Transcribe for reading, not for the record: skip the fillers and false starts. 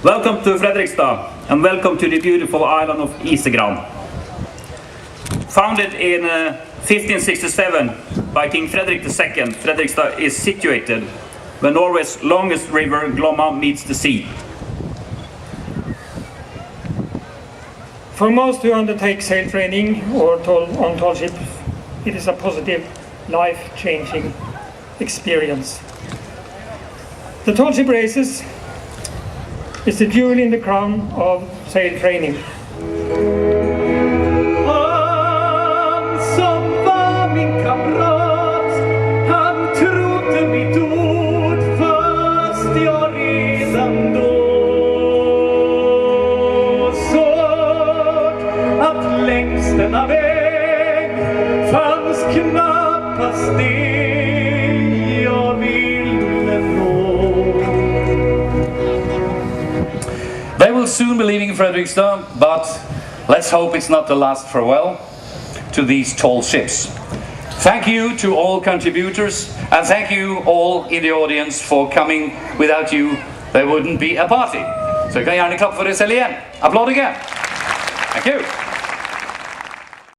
Welcome to Fredrikstad and welcome to the beautiful island of Isegran. Founded in 1567 by King Fredrik II, Fredrikstad is situated where Norway's longest river, Glomma, meets the sea. For most who undertake sail training or on tall ships, it is a positive, life-changing experience. The tall ship races is the jewel in the crown of sail training. Han som var min kamrat, han trodde mitt ord först jag redan då såg att längs denna väg fanns knappast det jag ville nå. They will soon be leaving Fredrikstad, but let's hope it's not the last farewell to these tall ships. Thank you to all contributors, and thank you all in the audience for coming. Without you, there wouldn't be a party. Så jag kan gärna klappa för det selv igen. Applåd igen. Thank you.